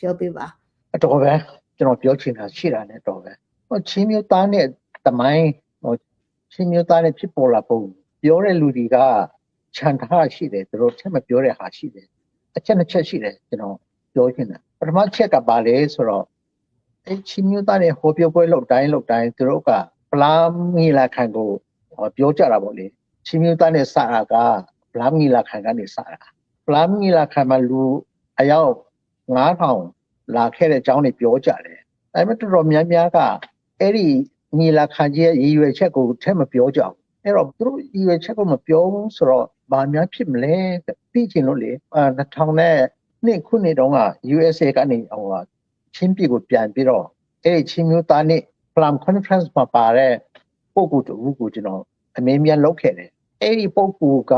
ပြောပြပါ တော်ပဲကျွန်တော်ပြောချင်တာရှိတာနဲ့တော်ပဲချင်းမျိုးသားနဲ့တမိုင်းချင်းမျိုးသားနဲ့ဖြစ်ပေါ်လာပုံပြောတဲ့လူတွေကခြံထားရှိတယ်သူတို့ချက်မပြောတဲ့ဟာရှိတယ်အချက်နှစ်ချက်ရှိတယ်ကျွန်တော်ပြောချင်တာပထမချက်ကပါလေဆိုတော့ချင်းမျိုးသားနဲ့ဟောပြောပွဲလုပ်တိုင်းသူတို့ကပလာမီလာခံကိုပြောကြတာပေါ့လေချင်းမျိုးသားနဲ့စတာကပလာမီလာခံကနေစတာပလာမီလာခံမှာလူအယောက်9000လာခဲ့တဲ့အကြောင်းတွေပြောကြတယ်ဒါပေမဲ့တော်တော်များများကအဲ့ဒီညီလာခံကြီးရဲ့ရည်ရွယ်ချက်ကိုထည့်မပြောကြဘူးအဲ့တော့သူတို့ရည်ရွယ်ချက်ကိုမပြောဘူးဆိုတော့ဘာများဖြစ်မလဲပြီးချင်လို့လေ2002ခုနှစ်တုန်းက USA ကနေချင်းပြည်ကိုပြန်ပြီးတော့အဲ့ဒီချင်းမျိုးသားနဲ့ Plum Conference မှာပါတဲ့ပုံကူတူကိုကျွန်တော်အမေမြန်လုပ်ခဲ့တယ်အဲ့ဒီပုံကူက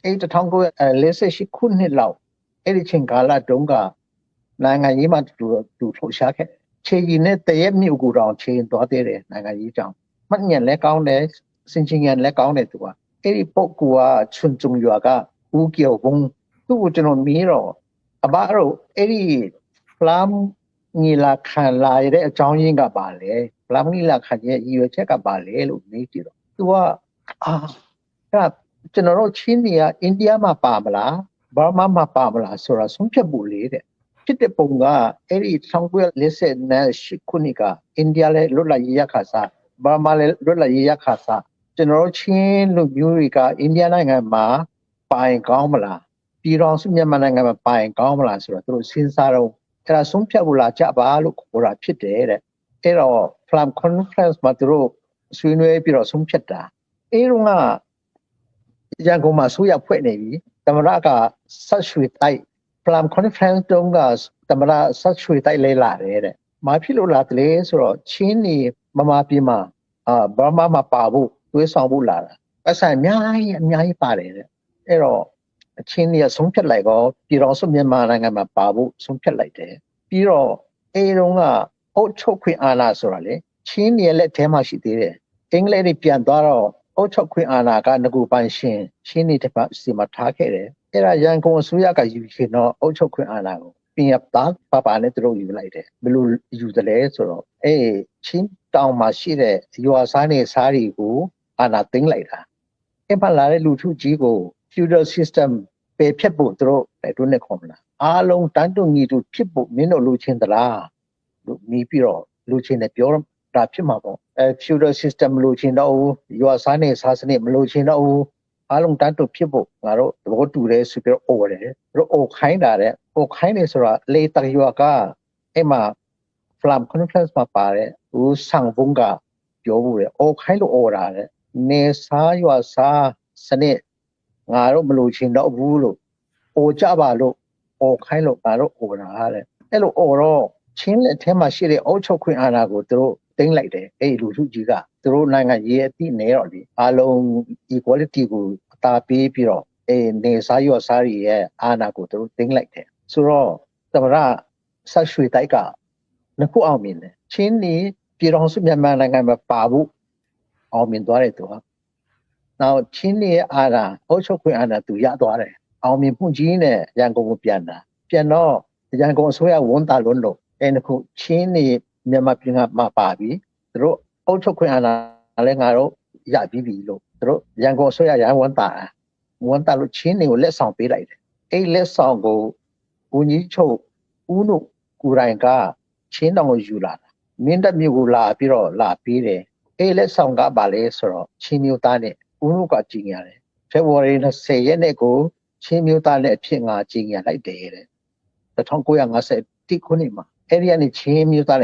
အဲ့1948ခုနှစ်လောက်အဲ့ဒီချင်းကာလတုန်းကနိုင်ငံရေးမှာသူလှုပ်ရှားခဲ့ခြေကြီးနဲ့တရက်မြို့ကိုတောင်ခြေရင်သွားသေးတယ်နိုင်ငံရေးကြောင့်မှတ်ဉာဏ်လည်းကောင်းတယ်စင်ချင်ဉာဏ်လည်းကောင်းတယ်သူကအဲ့ဒီပုဂ္ဂိုလ်ကချွန်ကျုံရွာကဦးကျော်ဘုံသူ့ကိုကျွန်တော်မေးတော့အဘတို့အဲ့ဒီဖလမ်ညီလာခံလာရတဲ့အကြောင်းရင်းကပါလေဖလမ်ညီလာခံရဲ့ရည်ရွယ်ချက်ကပါလေလို့မေးကြည့်တော့သူကအဲ့ကျွန်တော်တို့ချင်းနေကအိန္ဒိယမှာပါမလားဘာမှမပါမလားဆိုတာဆုံးဖြတ်ဖို့လေတဲ့ဖြစ်တဲ့ပုံကအဲ့ဒီ1948ခုနှစ်ကအိန္ဒိယလည်းလွတ်လပ်ရေးရခါစားဘာမှလည်းလွတ်လပ်ရေးရခါစားကျွန်တော်တို့ချင်းလူမျိုးတွေကအိန္ဒိယနိုင်ငံမှာပိုင်ကောင်းမလားပြည်တော်စုမြန်မာနိုင်ငံမှာပိုင်ကောင်းမလားဆိုတော့သူတို့စဉ်းစားတော့အဲ့ဒါဆုံးဖြတ်ဖို့လာကြပါလို့ခေါ်တာဖြစ်တယ်တဲ့အဲ့တော့ Plum Conference မှာသူတို့ဆွေးနွေးပြီးတော့ဆုံးဖြတ်တာအဲ့တော့ရန်ကုန်မှာဆိုရဖွဲ့နေပြီသမရကဆက်ရွှေတိုက် Plum Conference တုန်းကသမရဆက်ရွှေတိုက်လဲလာတယ်တဲ့မဖြစ်လို့လာတယ်လေဆိုတော့ချင်းနေမမပြေမှာဘာမှမပါဘူးတွေးဆောင်ဖို့လာတာအဆိုင်အများကြီးပါတယ်တဲ့အဲ့တော့အချင်းကြီးဆုံးဖြတ်လိုက်တော့ပြည်တော်စုမြန်မာနိုင်ငံမှာပါဖို့ဆုံးဖြတ်လိုက်တယ်ပြီးတော့အဲ့တုန်းကအုတ်ချုပ်ခွင့်အာဏာဆိုတာလေချင်းနေလက်ထဲမှာရှိသေးတယ်အင်္ဂလိပ်တွေပြန်သွားတော့အုတ်ချုပ်ခွင့်အာဏာကငကူပိုင်ရှင်ချင်းနေတဲ့စီမှာထားခဲ့တယ်အဲ့ဒါရန်ကုန်အစိုးရကယူရှင်တော့အုတ်ချုပ်ခွင့်အာဏာကိုပြင်ရတာပါနဲ့သူတို့ယူလိုက်တယ်ဘယ်လိုယူတယ်လဲဆိုတော့ချင်းတောင်မှာရှိတဲ့ရွာစားနေစားတွေကိုအာဏာသိမ်းလိုက်တာအဲ့မှာလာတဲ့လူထုကြီးကို feudal system ပေဖြတ်ဖို့သူတို့တို့နဲ့ခေါ်မလားအားလုံးတန်းတူညီတူဖြစ်ဖို့မင်းတို့လိုချင်သလားလို့မြည်ပြီးတော့လိုချင်တယ်ပြောတာဖြစ်မှာပေါ့feudal system မလိုချင်တော့ဘူးရွာစားနေစားစနစ်မလိုချင်တော့ဘူးအားလုံးတန်းတူဖြစ်ဖို့ငါတို့သဘောတူတယ်ဆိုပြီးတော့အော်တယ်တို့အော်ခိုင်းတာတဲ့အော်ခိုင်းနေဆိုတာလေတရွာကအဲ့မှာ Plum Conference မှာပါတဲ့ဦးဆောင်ဘုံကပြောဖို့လေအော်ခိုင်းလို့အော်တာတဲ့နေစားရွာစားစနစ်ငါတို့မလိုချင်တော့ဘူးလို့အော်ကြပါလို့အော်ခိုင်းလို့ငါတို့အော်တာတဲ့အဲ့လိုအော်တော့ချင်းလက်ထဲမှာရှိတဲ့အုတ်ချုပ်ခွင့်အာဏာကိုသူတို့သိမ်းလိုက်တယ်အဲ့လူထုကြီးကသူတို့နိုင်ငံရေးအတိနေတော့လေအားလုံး equality ကိုအသာပေးပြီးတော့နေစားရွာစားတွေရဲ့အာဏာကိုသူတို့သိမ်းလိုက်တယ်ဆိုတော့သမရဆက်ရွှေတိုက်ကနှစ်ခုအောင်မြင်တယ်ချင်းနေပြည်တော်စုမြန်မာနိုင်ငံမှာပါဖို့အောင်မြင်သွားတယ်သူကနောက်ချင်းနေအာဏာအုတ်ချုပ်ခွင့်အာဏာသူရသွားတယ်အောင်မြင်မှုကြီးနဲ့ရန်ကုန်ကိုပြန်တော့ရန်ကုန်အစိုးရဝန်တာလွန်းလို့အဲ့ဒီခုချင်းနေမြန်မာပြည်မှာပါပြီသူတို့အုတ်ချုပ်ခွင့်အာဏာလည်းငါတို့ရပြီးပြီလို့သူတို့ရန်ကုန်အစိုးရရန်ဝန်တာလို့ချင်းနေကိုလက်ဆောင်ပေးလိုက်တယ်အဲ့လက်ဆောင်ကိုဦးကြီးချုပ်ဦးနုကိုရိုင်ကချင်းတောင်ကိုယူလာတာမင်းတပ်မြို့ကိုလာပြီးတော့လာပေးတယ်အဲ့လက်ဆောင်ကပါလေဆိုတော့ချင်းမျိုးသားနဲ့ဦးနုကကြည်ညာတယ်ဖေဖော်ဝါရီ20ရက်နေ့ကိုချင်းမျိုးသားနဲ့အဖြစ်ငါကြည်ညာလိုက်တယ်တဲ့1951ခုနှစ်မှာအဲ့ဒီကနေချင်းမျိုးသား